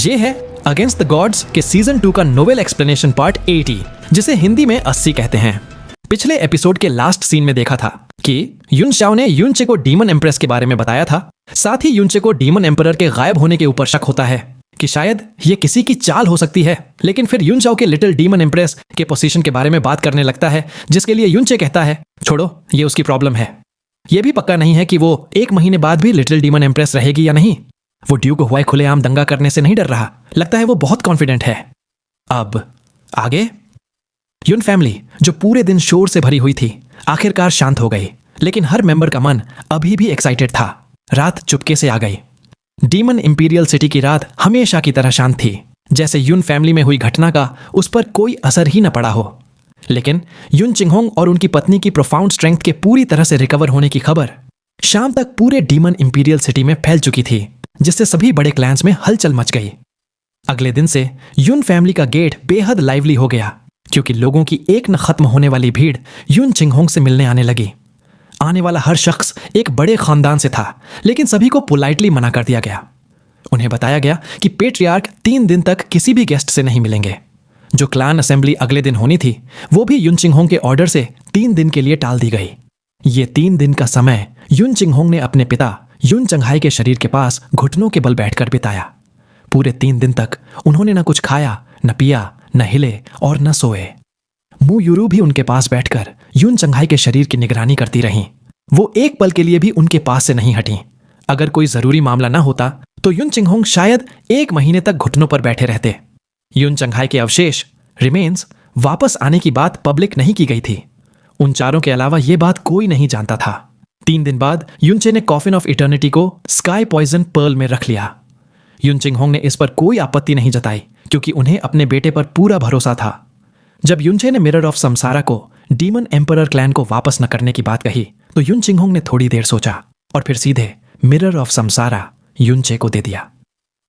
ये है against the gods के सीजन 2 का नोवेल एक्सप्लेनेशन पार्ट 80, जिसे हिंदी में 80 कहते हैं। पिछले एपिसोड के लास्ट सीन में देखा था कि युन शाओ ने युनचे को डीमन एम्प्रेस के बारे में बताया था। साथ ही युनचे को डीमन एम्परर के गायब होने के ऊपर शक होता है कि शायद ये किसी की चाल हो सकती है। लेकिन फिर युन शाओ के लिटिल डीमन एम्प्रेस के पोजीशन के बारे में बात करने लगता है, जिसके लिए युनचे कहता है छोड़ो, ये उसकी प्रॉब्लम है। ये भी पक्का नहीं है कि वो 1 महीने बाद भी लिटिल डीमन एम्प्रेस रहेगी या नहीं। वो ड्यूक हुआई खुलेआम दंगा करने से नहीं डर रहा, लगता है वो बहुत कॉन्फिडेंट है। अब आगे युन फैमिली जो पूरे दिन शोर से भरी हुई थी, आखिरकार शांत हो गई। लेकिन हर मेंबर का मन अभी भी एक्साइटेड था। रात चुपके से आ गई। डीमन इंपीरियल सिटी की रात हमेशा की तरह शांत थी, जैसे युन फैमिली में हुई घटना का उस पर कोई असर ही न पड़ा हो। लेकिन युन चिंगहोंग और उनकी पत्नी की प्रोफाउंड स्ट्रेंथ के पूरी तरह से रिकवर होने की खबर शाम तक पूरे डीमन इंपीरियल सिटी में फैल चुकी थी, जिससे सभी बड़े क्लैंस में हलचल मच गई। अगले दिन से युन फैमिली का गेट बेहद लाइवली हो गया, क्योंकि लोगों की एक न खत्म होने वाली भीड़ युन चिंगहोंग से मिलने आने लगी। आने वाला हर शख्स एक बड़े खानदान से था, लेकिन सभी को पोलाइटली मना कर दिया गया। उन्हें बताया गया कि पेट्रियार्क 3 दिन तक किसी भी गेस्ट से नहीं मिलेंगे। जो क्लान असेंबली अगले दिन होनी थी, वो भी युन चिंगहोंग के ऑर्डर से 3 दिन के लिए टाल दी गई। ये 3 दिन का समय युन चिंगहोंग ने अपने पिता युन चंघाई के शरीर के पास घुटनों के बल बैठकर बिताया। पूरे 3 दिन तक उन्होंने न कुछ खाया, न पिया, न हिले और न सोए। मू यूरू भी उनके पास बैठकर युन चंघाई के शरीर की निगरानी करती रहीं। वो एक पल के लिए भी उनके पास से नहीं हटी। अगर कोई जरूरी मामला ना होता तो युन चिंगहोंग शायद 1 महीने तक घुटनों पर बैठे रहते। युन चंघाई के अवशेष रिमेन्स वापस आने की बात पब्लिक नहीं की गई थी। उन चारों के अलावा यह बात कोई नहीं जानता था। 3 दिन बाद युनचे ने कॉफिन ऑफ इटर्निटी को स्काई पॉइजन पर्ल में रख लिया। युन चिंगहोंग ने इस पर कोई आपत्ति नहीं जताई, क्योंकि उन्हें अपने बेटे पर पूरा भरोसा था। जब युनचे ने मिरर ऑफ समसारा को डीमन एम्परर क्लैन को वापस न करने की बात कही, तो युन चिंगहोंग ने थोड़ी देर सोचा और फिर सीधे मिरर ऑफ समसारा युनचे को दे दिया।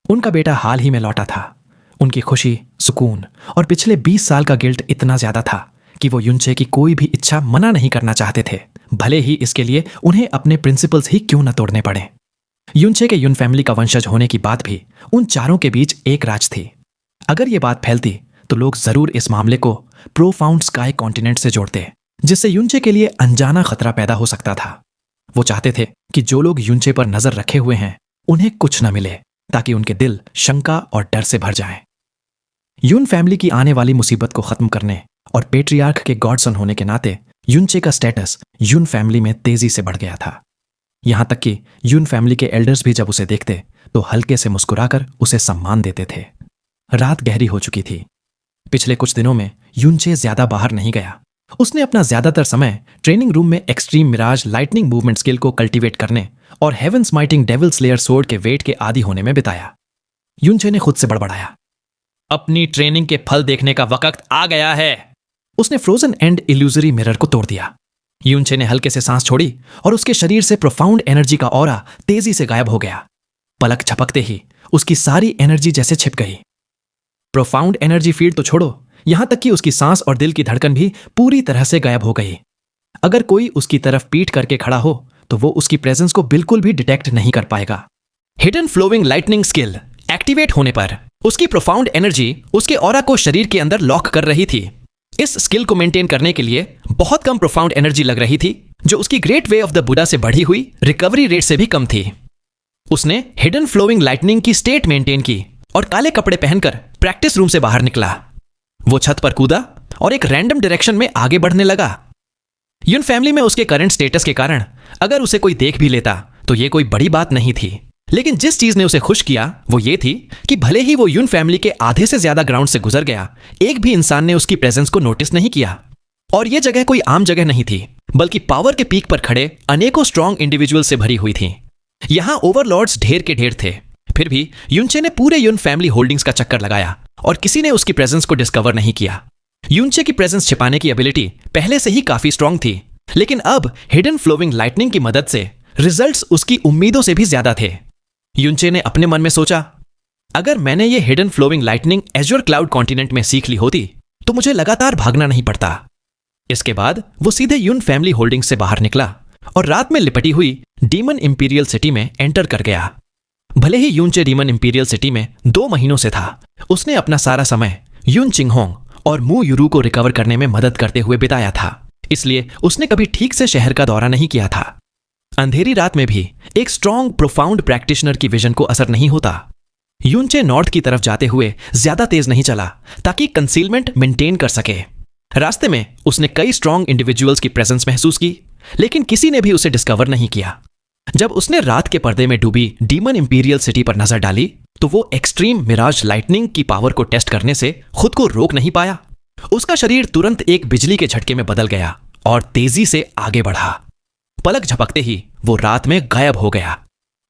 उनका बेटा हाल ही में लौटा था। उनकी खुशी, सुकून और पिछले 20 साल का गिल्ट इतना ज्यादा था कि वो युनचे की कोई भी इच्छा मना नहीं करना चाहते थे, भले ही इसके लिए उन्हें अपने प्रिंसिपल्स ही क्यों न तोड़ने पड़े। युनचे के युन फैमिली का वंशज होने की बात भी उन चारों के बीच एक राज थी। अगर ये बात फैलती तो लोग जरूर इस मामले को प्रोफाउंड स्काई कॉन्टिनेंट से जोड़ते, जिससे युनचे के लिए अनजाना खतरा पैदा हो सकता था। वो चाहते थे कि जो लोग युनचे पर नजर रखे हुए हैं उन्हें कुछ न मिले, ताकि उनके दिल शंका और डर से भर जाएं। युन फैमिली की आने वाली मुसीबत को खत्म करने और पेट्रियार्क के गॉडसन होने के नाते युनचे का स्टेटस युन फैमिली में तेजी से बढ़ गया था। यहां तक कि युन फैमिली के एल्डर्स भी जब उसे देखते तो हल्के से मुस्कुराकर उसे सम्मान देते थे। रात गहरी हो चुकी थी। पिछले कुछ दिनों में युनचे ज्यादा बाहर नहीं गया। उसने अपना ज्यादातर समय ट्रेनिंग रूम में extreme mirage lightning movement skill को कल्टीवेट करने और heaven smiting devil slayer sword के वेट के आदी होने में बिताया। युनचे ने खुद से बड़बड़ाया, अपनी ट्रेनिंग के फल देखने का वक्त आ गया है। उसने फ्रोजन एंड इल्यूजरी मिरर को तोड़ दिया। युनचे ने हल्के से सांस छोड़ी और उसके शरीर से प्रोफाउंड एनर्जी का ऑरा तेजी से गायब हो गया। पलक झपकते ही उसकी सारी एनर्जी जैसे छिप गई। प्रोफाउंड एनर्जी फील्ड तो छोड़ो, यहां तक कि उसकी सांस और दिल की धड़कन भी पूरी तरह से गायब हो गई। अगर कोई उसकी तरफ पीठ करके खड़ा हो तो वो उसकी प्रेजेंस को बिल्कुल भी डिटेक्ट नहीं कर पाएगा। Hidden flowing lightning skill activate होने पर उसकी प्रोफाउंड एनर्जी उसके ऑरा को शरीर के अंदर लॉक कर रही थी। इस स्किल को मेंटेन करने के लिए बहुत कम प्रोफाउंड एनर्जी लग रही थी, जो उसकी great way of the Buddha से बढ़ी हुई रिकवरी रेट से भी कम थी। उसने हिडन फ्लोइंग लाइटनिंग की स्टेट मेंटेन की और काले कपड़े पहनकर प्रैक्टिस रूम से बाहर निकला। वो छत पर कूदा और एक रैंडम डायरेक्शन में आगे बढ़ने लगा। युन फैमिली में उसके करंट स्टेटस के कारण अगर उसे कोई देख भी लेता तो ये कोई बड़ी बात नहीं थी। लेकिन जिस चीज ने उसे खुश किया वो ये थी कि भले ही वो युन फैमिली के आधे से ज्यादा ग्राउंड से गुजर गया, एक भी इंसान ने उसकी प्रेजेंस को नोटिस नहीं किया। और ये जगह कोई आम जगह नहीं थी, बल्कि पावर के पीक पर खड़े अनेकों स्ट्रॉन्ग इंडिविजुअल से भरी हुई थी। यहां ओवरलॉर्ड्स ढेर के ढेर थे। फिर भी युनचे ने पूरे युन फैमिली होल्डिंग्स का चक्कर लगाया और किसी ने उसकी प्रेजेंस को डिस्कवर नहीं किया। युनचे की प्रेजेंस छिपाने की एबिलिटी पहले से ही काफी स्ट्रॉन्ग थी, लेकिन अब हिडन फ्लोइंग लाइटनिंग की मदद से रिजल्ट्स उसकी उम्मीदों से भी ज्यादा थे। युनचे ने अपने मन में सोचा, अगर मैंने ये hidden flowing lightning azure cloud continent में सीख ली होती तो मुझे लगातार भागना नहीं पड़ता। इसके बाद वो सीधे युन फैमिली होल्डिंग से बाहर निकला और रात में लिपटी हुई डीमन इंपीरियल सिटी में एंटर कर गया। भले ही यूनचे डीमन इंपीरियल सिटी में 2 महीनों से था, उसने अपना सारा समय यून चिंगहोंग और मू यूरू को रिकवर करने में मदद करते हुए बिताया था, इसलिए उसने कभी ठीक से शहर का दौरा नहीं किया था। अंधेरी रात में भी एक स्ट्रॉन्ग प्रोफाउंड प्रैक्टिशनर की विजन को असर नहीं होता। यूनचे नॉर्थ की तरफ जाते हुए ज्यादा तेज नहीं चला ताकि कंसीलमेंट मेंटेन कर सके। रास्ते में उसने कई स्ट्रॉन्ग इंडिविजुअल्स की प्रेजेंस महसूस की, लेकिन किसी ने भी उसे डिस्कवर नहीं किया। जब उसने रात के पर्दे में डूबी डीमन इंपीरियल सिटी पर नजर डाली तो वो एक्सट्रीम मिराज लाइटनिंग की पावर को टेस्ट करने से खुद को रोक नहीं पाया। उसका शरीर तुरंत एक बिजली के झटके में बदल गया और तेजी से आगे बढ़ा। पलक झपकते ही वो रात में गायब हो गया।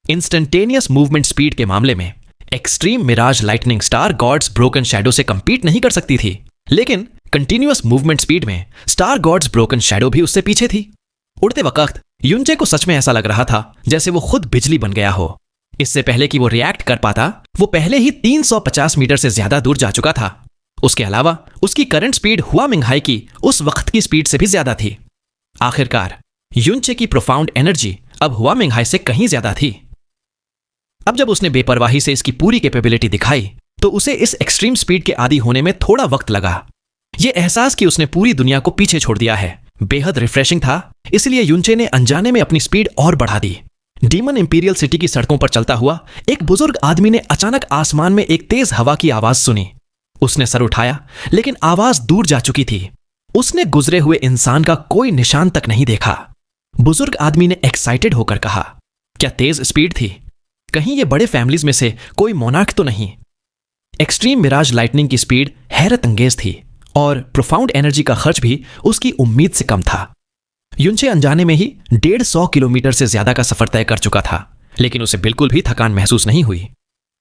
इंस्टेंटेनियस मूवमेंट स्पीड के मामले में extreme mirage lightning star gods broken shadow से कंपीट नहीं कर सकती थी, लेकिन कंटिन्यूअस मूवमेंट स्पीड में स्टार गॉड्स ब्रोकन शैडो भी उससे पीछे थी। उड़ते वक्त यूनचे को सच में ऐसा लग रहा था जैसे वो खुद बिजली बन गया हो। इससे पहले कि वो रिएक्ट कर पाता, वो पहले ही 350 मीटर से ज्यादा दूर जा चुका था। उसके अलावा उसकी करंट स्पीड हुआ मिंगहाई की उस वक्त की स्पीड से भी ज्यादा थी। आखिरकार यूनचे की प्रोफाउंड एनर्जी अब हुआ मिंगहाई से कहीं ज्यादा थी। अब जब उसने बेपरवाही से इसकी पूरी कैपेबिलिटी दिखाई तो उसे इस एक्सट्रीम स्पीड के आदी होने में थोड़ा वक्त लगा। यह एहसास कि उसने पूरी दुनिया को पीछे छोड़ दिया है बेहद रिफ्रेशिंग था, इसलिए यूनचे ने अनजाने में अपनी स्पीड और बढ़ा दी। डीमन इंपीरियल सिटी की सड़कों पर चलता हुआ एक बुजुर्ग आदमी ने अचानक आसमान में एक तेज हवा की आवाज सुनी। उसने सर उठाया, लेकिन आवाज दूर जा चुकी थी। उसने गुजरे हुए इंसान का कोई निशान तक नहीं देखा। बुजुर्ग आदमी ने एक्साइटेड होकर कहा, क्या तेज स्पीड थी? कहीं ये बड़े फैमिलीज में से कोई मोनार्क तो नहीं? एक्सट्रीम मिराज लाइटनिंग की स्पीड हैरत अंगेज थी और प्रोफाउंड एनर्जी का खर्च भी उसकी उम्मीद से कम था। यूनचे अनजाने में ही 150 किलोमीटर से ज्यादा का सफर तय कर चुका था, लेकिन उसे बिल्कुल भी थकान महसूस नहीं हुई।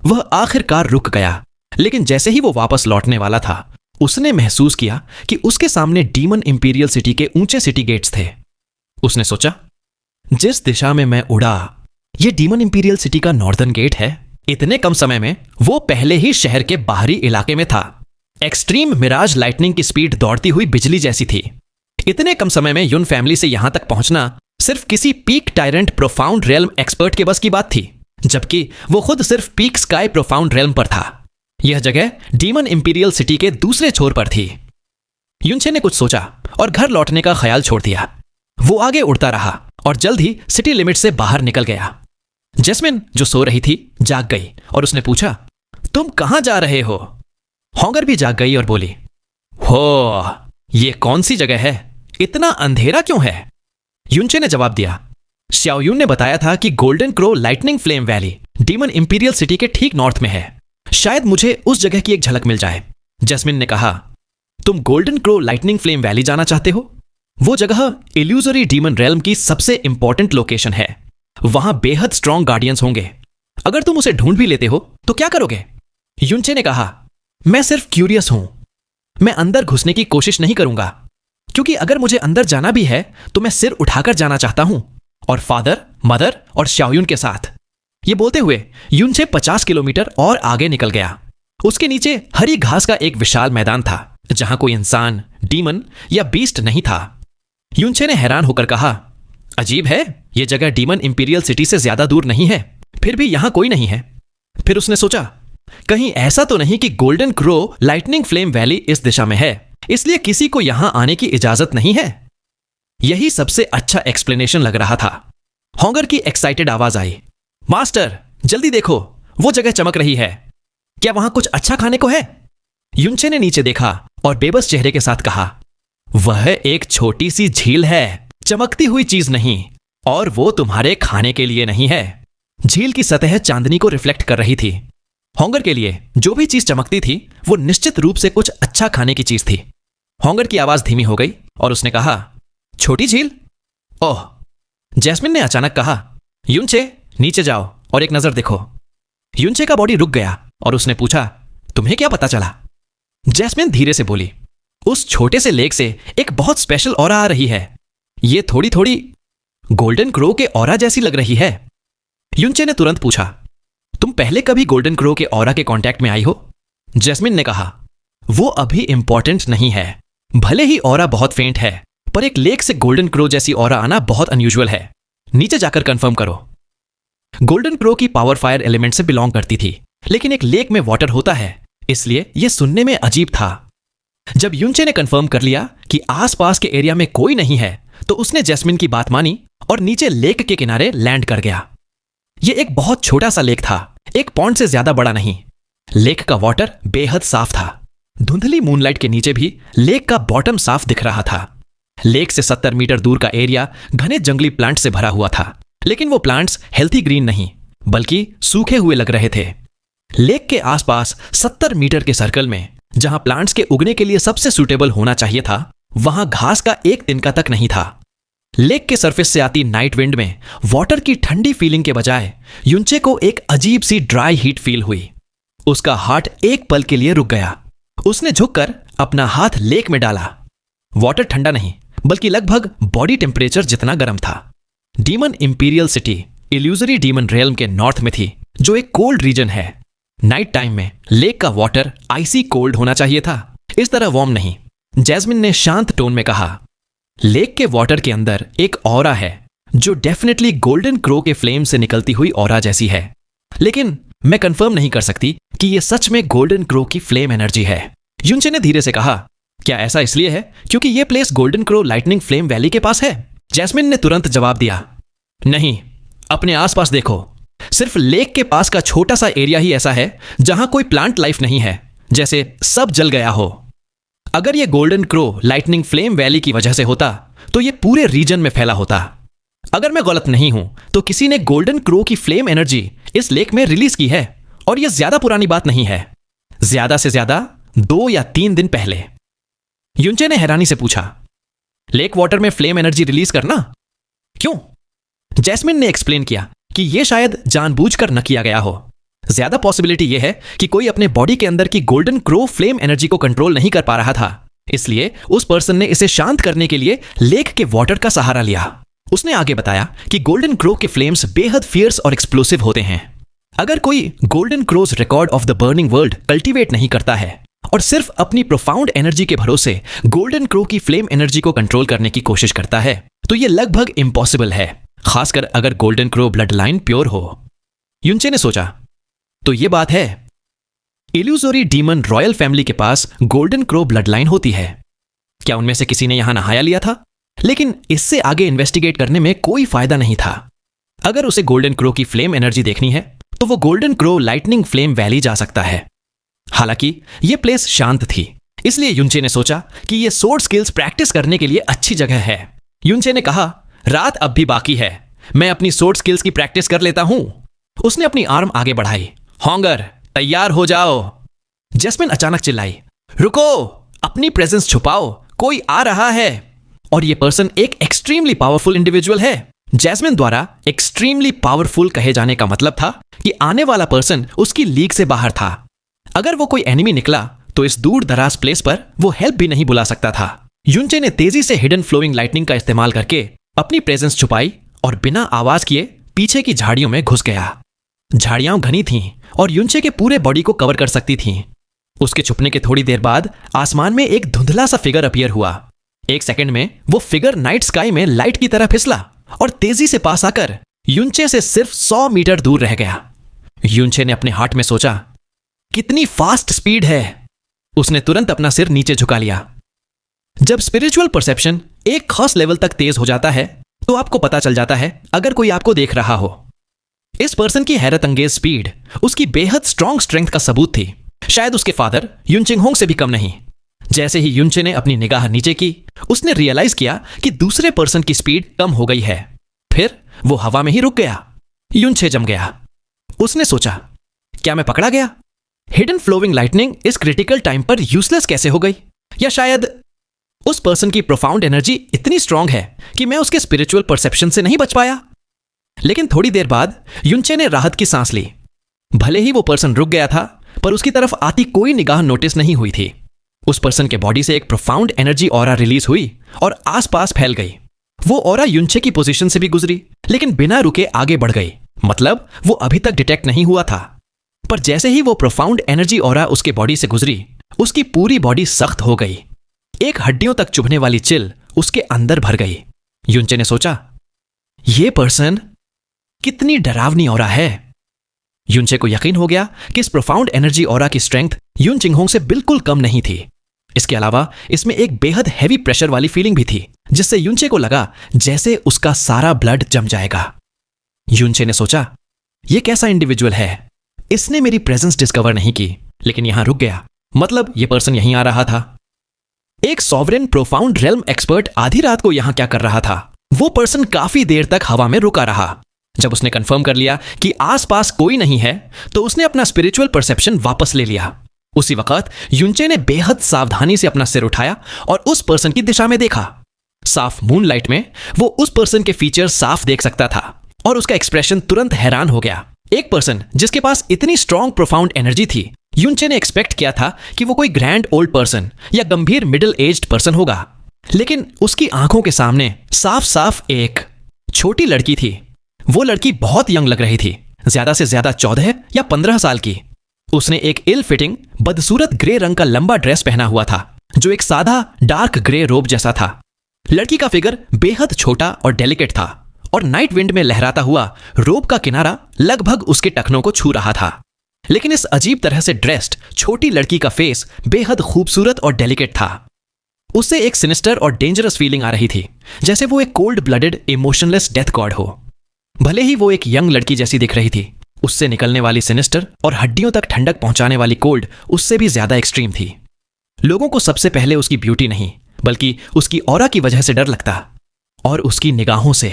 वह आखिरकार रुक गया, लेकिन जैसे ही वो वापस लौटने वाला था, उसने महसूस किया कि उसके सामने डीमन इंपीरियल सिटी के ऊंचे सिटी गेट्स थे। उसने सोचा, जिस दिशा में मैं उड़ा, यह डीमन इंपीरियल सिटी का नॉर्दर्न गेट है। इतने कम समय में वो पहले ही शहर के बाहरी इलाके में था। एक्सट्रीम मिराज लाइटनिंग की स्पीड दौड़ती हुई बिजली जैसी थी। इतने कम समय में युन फैमिली से यहां तक पहुंचना सिर्फ किसी peak tyrant profound realm expert के बस की बात थी, जबकि वो खुद सिर्फ पीक स्काई प्रोफाउंड रेल्म पर था। यह जगह डीमन इंपीरियल सिटी के दूसरे छोर पर थी। यूनचे ने कुछ सोचा और घर लौटने का ख्याल छोड़ दिया। वो आगे उड़ता रहा और जल्द ही सिटी लिमिट से बाहर निकल गया। जैस्मिन, जो सो रही थी, जाग गई और उसने पूछा, तुम कहां जा रहे हो? होंगर भी जाग गई और बोली, हो, ये कौन सी जगह है? इतना अंधेरा क्यों है? यूनचे ने जवाब दिया, श्याओयुन ने बताया था कि golden crow lightning flame valley demon imperial city के ठीक नॉर्थ में है। शायद मुझे उस जगह की एक झलक मिल जाए। जैस्मिन ने कहा, तुम golden crow lightning flame valley जाना चाहते हो? वो जगह इल्यूजरी डीमन रेल्म की सबसे इंपॉर्टेंट लोकेशन है। वहां बेहद स्ट्रॉन्ग गार्डियंस होंगे। अगर तुम उसे ढूंढ भी लेते हो तो क्या करोगे? यूनचे ने कहा, मैं सिर्फ क्यूरियस हूं। मैं अंदर घुसने की कोशिश नहीं करूंगा, क्योंकि अगर मुझे अंदर जाना भी है तो मैं सिर उठाकर जाना चाहता हूं, और फादर, मदर और श्याओयुन के साथ। ये बोलते हुए यूनचे 50 किलोमीटर और आगे निकल गया। उसके नीचे हरी घास का एक विशाल मैदान था, जहां कोई इंसान, डीमन या बीस्ट नहीं था। यूनचे ने हैरान होकर कहा, अजीब है, यह जगह डीमन इंपीरियल सिटी से ज्यादा दूर नहीं है, फिर भी यहां कोई नहीं है। फिर उसने सोचा, कहीं ऐसा तो नहीं कि golden crow lightning flame valley इस दिशा में है, इसलिए किसी को यहां आने की इजाजत नहीं है। यही सबसे अच्छा एक्सप्लेनेशन लग रहा था। होंगर की एक्साइटेड आवाज आई, मास्टर, जल्दी देखो, वो जगह चमक रही है। क्या वहां कुछ अच्छा खाने को है? यूनचे ने नीचे देखा और बेबस चेहरे के साथ कहा, वह एक छोटी सी झील है, चमकती हुई चीज नहीं, और वो तुम्हारे खाने के लिए नहीं है। झील की सतह चांदनी को रिफ्लेक्ट कर रही थी। होंगर के लिए जो भी चीज चमकती थी वो निश्चित रूप से कुछ अच्छा खाने की चीज थी। होंगर की आवाज धीमी हो गई और उसने कहा, छोटी झील? ओह। जैस्मिन ने अचानक कहा, यूनचे, नीचे जाओ और एक नजर देखो। यूनचे का बॉडी रुक गया और उसने पूछा, तुम्हें क्या पता चला? जैस्मिन धीरे से बोली, उस छोटे से लेक से एक बहुत स्पेशल ऑरा आ रही है। ये थोड़ी थोड़ी गोल्डन क्रो के ऑरा जैसी लग रही है। यूनचे ने तुरंत पूछा, तुम पहले कभी गोल्डन क्रो के ऑरा के कांटेक्ट में आई हो? जैस्मिन ने कहा, वो अभी इंपॉर्टेंट नहीं है। भले ही ऑरा बहुत फेंट है, पर एक लेक से गोल्डन क्रो जैसी ऑरा आना बहुत अनयूजुअल है। नीचे जाकर कंफर्म करो। गोल्डन क्रो की पावर फायर एलिमेंट से बिलोंग करती थी, लेकिन एक लेक में वाटर होता है, इसलिए यह सुनने में अजीब था। जब युनचे ने कंफर्म कर लिया कि आसपास के एरिया में कोई नहीं है, तो उसने जैस्मिन की बात मानी और नीचे लेक के किनारे लैंड कर गया। यह एक बहुत छोटा सा लेक था, एक पॉन्ड से ज्यादा बड़ा नहीं। लेक का वाटर बेहद साफ था। धुंधली मूनलाइट के नीचे भी लेक का बॉटम साफ दिख रहा था। लेक से 70 मीटर दूर का एरिया घने जंगली प्लांट से भरा हुआ था, लेकिन वो प्लांट्स हेल्थी ग्रीन नहीं बल्कि सूखे हुए लग रहे थे। लेक के आसपास 70 मीटर के सर्कल में, जहां प्लांट्स के उगने के लिए सबसे सूटेबल होना चाहिए था, वहां घास का एक तिनका तक नहीं था। लेक के सरफेस से आती नाइट विंड में वाटर की ठंडी फीलिंग के बजाय युनचे को एक अजीब सी ड्राई हीट फील हुई। उसका हार्ट एक पल के लिए रुक गया। उसने झुककर अपना हाथ लेक में डाला। वाटर ठंडा नहीं बल्कि लगभग बॉडी टेम्परेचर जितना गर्म था। Demon imperial city illusory demon realm के नॉर्थ में थी, जो एक कोल्ड रीजन है। नाइट टाइम में लेक का वाटर आइसी कोल्ड होना चाहिए था, इस तरह वार्म नहीं। जैस्मिन ने शांत टोन में कहा, लेक के वाटर के अंदर एक ऑरा है जो डेफिनेटली गोल्डन क्रो के फ्लेम से निकलती हुई ऑरा जैसी है, लेकिन मैं कंफर्म नहीं कर सकती कि यह सच में गोल्डन क्रो की फ्लेम एनर्जी है। युनचे ने धीरे से कहा, क्या ऐसा इसलिए है क्योंकि यह place golden crow lightning flame valley के पास है? जैस्मिन ने तुरंत जवाब दिया, नहीं, अपने आसपास देखो। सिर्फ लेक के पास का छोटा सा एरिया ही ऐसा है जहां कोई प्लांट लाइफ नहीं है, जैसे सब जल गया हो। अगर यह golden crow lightning flame valley की वजह से होता तो यह पूरे रीजन में फैला होता। अगर मैं गलत नहीं हूं तो किसी ने गोल्डन क्रो की फ्लेम एनर्जी इस लेक में रिलीज की है, और यह ज्यादा पुरानी बात नहीं है, ज्यादा से ज्यादा 2 या 3 दिन पहले। युनचे ने हैरानी से पूछा, लेक वाटर में फ्लेम एनर्जी रिलीज करना क्यों? जैस्मिन ने एक्सप्लेन किया कि यह शायद जानबूझकर न किया गया हो। ज्यादा पॉसिबिलिटी यह है कि कोई अपने बॉडी के अंदर की गोल्डन क्रो फ्लेम एनर्जी को कंट्रोल नहीं कर पा रहा था, इसलिए उस पर्सन ने इसे शांत करने के लिए लेक के वाटर का सहारा लिया। उसने आगे बताया कि गोल्डन क्रो के फ्लेम्स बेहद फियर्स और एक्सप्लोसिव होते हैं। अगर कोई golden crow's record of the burning world cultivate नहीं करता है और सिर्फ अपनी प्रोफाउंड एनर्जी के भरोसे गोल्डन क्रो की फ्लेम एनर्जी को कंट्रोल करने की कोशिश करता है, तो यह लगभग इम्पॉसिबल है, खासकर अगर golden crow blood line pure हो। युनचे ने सोचा, तो यह बात है, इल्यूजोरी डीमन रॉयल फैमिली के पास गोल्डन क्रो ब्लड लाइन होती है। क्या उनमें से किसी ने यहां नहाया लिया था? लेकिन इससे आगे इन्वेस्टिगेट करने में कोई फायदा नहीं था। अगर उसे गोल्डन क्रो की फ्लेम एनर्जी देखनी है तो वो golden crow lightning flame valley जा सकता है। हालांकि यह प्लेस शांत थी, इसलिए युनचे ने सोचा कि यह सोर्ड स्किल्स प्रैक्टिस करने के लिए अच्छी जगह है। युनचे ने कहा, रात अब भी बाकी है, मैं अपनी सोर्ड स्किल्स की प्रैक्टिस कर लेता हूं। उसने अपनी आर्म आगे बढ़ाई। हॉन्गर, तैयार हो जाओ। जैस्मिन अचानक चिल्लाई, रुको, अपनी प्रेजेंस छुपाओ, कोई आ रहा है। और यह पर्सन एक एक्सट्रीमली पावरफुल इंडिविजुअल है। जैस्मिन द्वारा एक्सट्रीमली पावरफुल कहे जाने का मतलब था कि आने वाला पर्सन उसकी लीग से बाहर था। अगर वो कोई एनिमी निकला तो इस दूर दराज प्लेस पर वो हेल्प भी नहीं बुला सकता था। युनचे ने तेजी से हिडन फ्लोइंग लाइटनिंग का इस्तेमाल करके अपनी प्रेजेंस छुपाई और बिना आवाज किए पीछे की झाड़ियों में घुस गया। झाड़ियां घनी थीं और युनचे के पूरे बॉडी को कवर कर सकती थीं। उसके छुपने के थोड़ी देर बाद आसमान में एक धुंधला सा फिगर अपीयर हुआ। 1 सेकंड में वो फिगर नाइट स्काई में लाइट की तरह फिसला और तेजी से पास आकर युनचे से सिर्फ 100 मीटर दूर रह गया। युनचे ने अपने हार्ट में सोचा, कितनी फास्ट स्पीड है। उसने तुरंत अपना सिर नीचे झुका लिया। जब स्पिरिचुअल परसेप्शन एक खास लेवल तक तेज हो जाता है तो आपको पता चल जाता है अगर कोई आपको देख रहा हो। इस पर्सन की हैरत अंगेज स्पीड उसकी बेहद स्ट्रॉन्ग स्ट्रेंथ का सबूत थी, शायद उसके फादर युनचिंग होंग से भी कम नहीं। जैसे ही युनचे ने अपनी निगाह नीचे की, उसने रियलाइज किया कि दूसरे पर्सन की स्पीड कम हो गई है। फिर वो हवा में ही रुक गया। युनचे जम गया। उसने सोचा, क्या मैं पकड़ा गया? हिडन फ्लोइंग लाइटनिंग इस क्रिटिकल टाइम पर यूजलेस कैसे हो गई? या शायद उस पर्सन की प्रोफाउंड एनर्जी इतनी स्ट्रांग है कि मैं उसके स्पिरिचुअल परसेप्शन से नहीं बच पाया। लेकिन थोड़ी देर बाद युनचे ने राहत की सांस ली। भले ही वो पर्सन रुक गया था, पर उसकी तरफ आती कोई निगाह नोटिस नहीं हुई थी। उस पर्सन के बॉडी से एक प्रोफाउंड एनर्जी ऑरा रिलीज हुई और आसपास फैल गई। वो ऑरा युनचे की पोजीशन से भी गुजरी, लेकिन बिना रुके आगे बढ़ गई। मतलब वो अभी तक डिटेक्ट नहीं हुआ था। पर जैसे ही वो प्रोफाउंड एनर्जी ऑरा उसके बॉडी से गुजरी, उसकी पूरी बॉडी सख्त हो गई। एक हड्डियों तक चुभने वाली चिल उसके अंदर भर गई। युनचे ने सोचा, ये पर्सन कितनी डरावनी ऑरा है। युनचे को यकीन हो गया कि इस प्रोफाउंड एनर्जी ऑरा की स्ट्रेंथ युन चिंगहोंग से बिल्कुल कम नहीं थी। इसके अलावा इसमें एक बेहद हैवी प्रेशर वाली फीलिंग भी थी, जिससे युनचे को लगा जैसे उसका सारा ब्लड जम जाएगा। युनचे ने सोचा, यह कैसा इंडिविजुअल है, इसने मेरी प्रेजेंस डिस्कवर नहीं की, लेकिन यहां रुक गया, मतलब यह पर्सन यहीं आ रहा था। एक सॉवरेन प्रोफाउंड रेल्म एक्सपर्ट आधी रात को यहां क्या कर रहा था? वो पर्सन काफी देर तक हवा में रुका रहा। जब उसने कंफर्म कर लिया कि आसपास कोई नहीं है, तो उसने अपना स्पिरिचुअल परसेप्शन वापस ले लिया। उसी वक्त युनचे ने बेहद सावधानी से अपना सिर उठाया और उस पर्सन की दिशा में देखा। साफ मूनलाइट में वो उस पर्सन के फीचर्स साफ देख सकता था और उसका एक्सप्रेशन तुरंत हैरान हो गया। एक पर्सन जिसके पास इतनी स्ट्रॉन्ग प्रोफाउंड एनर्जी थी, युनचे ने एक्सपेक्ट किया था कि वो कोई ग्रैंड ओल्ड पर्सन या गंभीर मिडिल एज्ड पर्सन होगा, लेकिन उसकी आंखों के सामने साफ साफ एक छोटी लड़की थी। वो लड़की बहुत यंग लग रही थी, ज्यादा से ज्यादा 14 या 15 साल की। उसने एक इल फिटिंग बदसूरत ग्रे रंग का लंबा ड्रेस पहना हुआ था, जो एक सादा डार्क ग्रे रोब जैसा था। लड़की का फिगर बेहद छोटा और डेलिकेट था और नाइट विंड में लहराता हुआ रोब का किनारा लगभग उसके टखनों को छू रहा था। लेकिन इस अजीब तरह से ड्रेस्ड छोटी लड़की का फेस बेहद खूबसूरत और डेलिकेट था। उससे एक सिनिस्टर और डेंजरस फीलिंग आ रही थी, जैसे वो एक cold blooded emotionless death God हो। भले ही वो एक यंग लड़की जैसी दिख रही थी, उससे निकलने वाली सिनिस्टर और हड्डियों तक ठंडक पहुंचाने वाली कोल्ड उससे भी ज्यादा एक्सट्रीम थी। लोगों को सबसे पहले उसकी ब्यूटी नहीं, बल्कि उसकी ऑरा की वजह से डर लगता, और उसकी निगाहों से।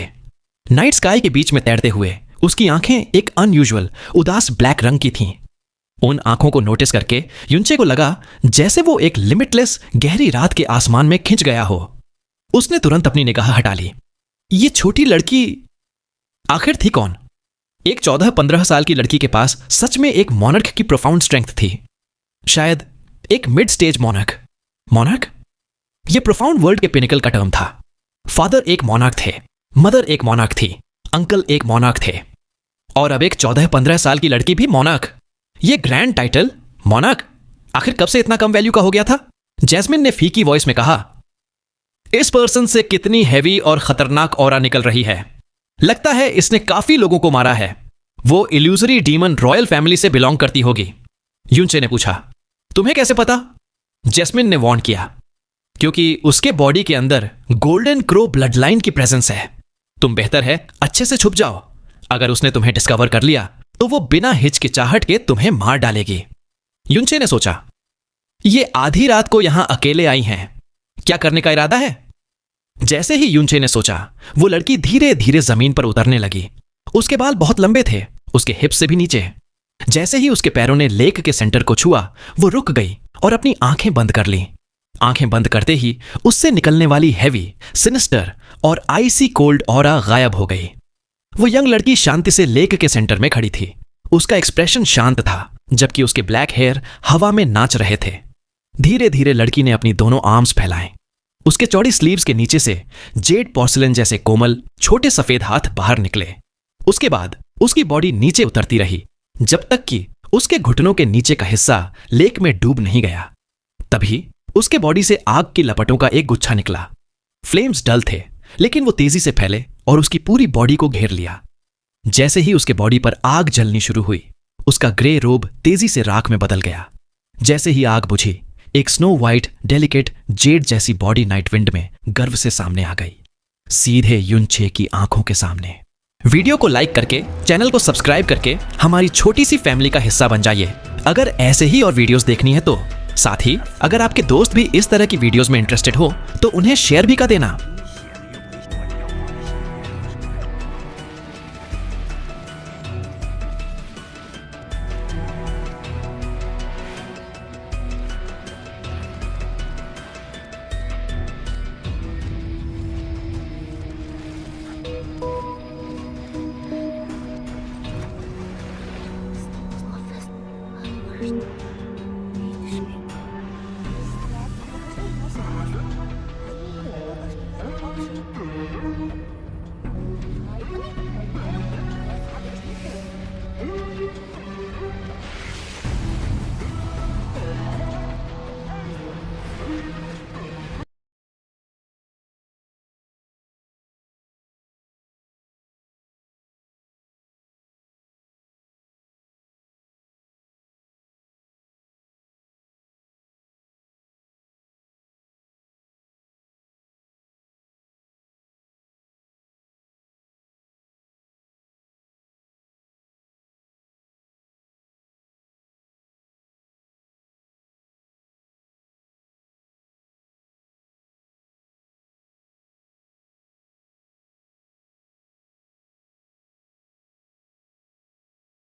नाइट स्काई के बीच में तैरते हुए उसकी आंखें एक अनयूजुअल उदास ब्लैक रंग की थीं। उन आंखों को नोटिस करके युनचे को लगा जैसे वो एक लिमिटलेस गहरी रात के आसमान में खिंच गया हो। उसने तुरंत अपनी निगाह हटा ली। ये छोटी लड़की आखिर थी कौन? एक 14-15 साल की लड़की के पास सच में एक मॉनर्क की प्रोफाउंड स्ट्रेंथ थी, शायद एक मिड स्टेज मॉनर्क। मॉनर्क? यह प्रोफाउंड वर्ल्ड के पिनिकल का टर्म था। फादर एक मॉनर्क थे, मदर एक मॉनर्क थी, अंकल एक मॉनर्क थे, और अब एक 14-15 साल की लड़की भी मॉनर्क। ये ग्रैंड टाइटल मॉनर्क आखिर कब से इतना कम वैल्यू का हो गया था? जैस्मिन ने फीकी वॉइस में कहा, इस पर्सन से कितनी हैवी और खतरनाक ऑरा निकल रही है। लगता है इसने काफी लोगों को मारा है। वो इल्यूजरी डीमन रॉयल फैमिली से बिलोंग करती होगी। युनचे ने पूछा, तुम्हें कैसे पता? जैस्मिन ने वार्न किया, क्योंकि उसके बॉडी के अंदर गोल्डन क्रो ब्लड लाइन की प्रेजेंस है। तुम बेहतर है अच्छे से छुप जाओ। अगर उसने तुम्हें डिस्कवर कर लिया तो वो बिना हिचकिचाहट के तुम्हें मार डालेगी। युनचे ने सोचा, ये आधी रात को यहां अकेले आई हैं, क्या करने का इरादा है? जैसे ही युनचे ने सोचा, वो लड़की धीरे धीरे जमीन पर उतरने लगी। उसके बाल बहुत लंबे थे, उसके हिप्स से भी नीचे। जैसे ही उसके पैरों ने लेक के सेंटर को छुआ, वो रुक गई और अपनी आंखें बंद कर ली। आंखें बंद करते ही उससे निकलने वाली हैवी, सिनिस्टर और आइसी कोल्ड ऑरा गायब हो गई। वो यंग लड़की शांति से लेक के सेंटर में खड़ी थी। उसका एक्सप्रेशन शांत था, जबकि उसके ब्लैक हेयर हवा में नाच रहे थे। धीरे धीरे लड़की ने अपनी दोनों आर्म्स फैलाए। उसके चौड़ी स्लीव्स के नीचे से जेड पोर्सिलेन जैसे कोमल छोटे सफेद हाथ बाहर निकले। उसके बाद उसकी बॉडी नीचे उतरती रही, जब तक कि उसके घुटनों के नीचे का हिस्सा लेक में डूब नहीं गया। तभी उसके बॉडी से आग की लपटों का एक गुच्छा निकला। फ्लेम्स डल थे, लेकिन वो तेजी से फैले और उसकी पूरी बॉडी को घेर लिया। जैसे ही उसके बॉडी पर आग जलनी शुरू हुई, उसका ग्रे रोब तेजी से राख में बदल गया। जैसे ही आग बुझी, एक स्नो वाइट डेलिकेट जेड जैसी बॉडी नाइट विंड में गर्व से सामने आ गई, सीधे युनचे की आंखों के सामने। वीडियो को लाइक करके, चैनल को सब्सक्राइब करके हमारी छोटी सी फैमिली का हिस्सा बन जाइए। अगर ऐसे ही और वीडियोस देखनी है तो साथ ही अगर आपके दोस्त भी इस तरह की वीडियोस में इंटरेस्टेड हो तो उन्हें शेयर भी कर देना।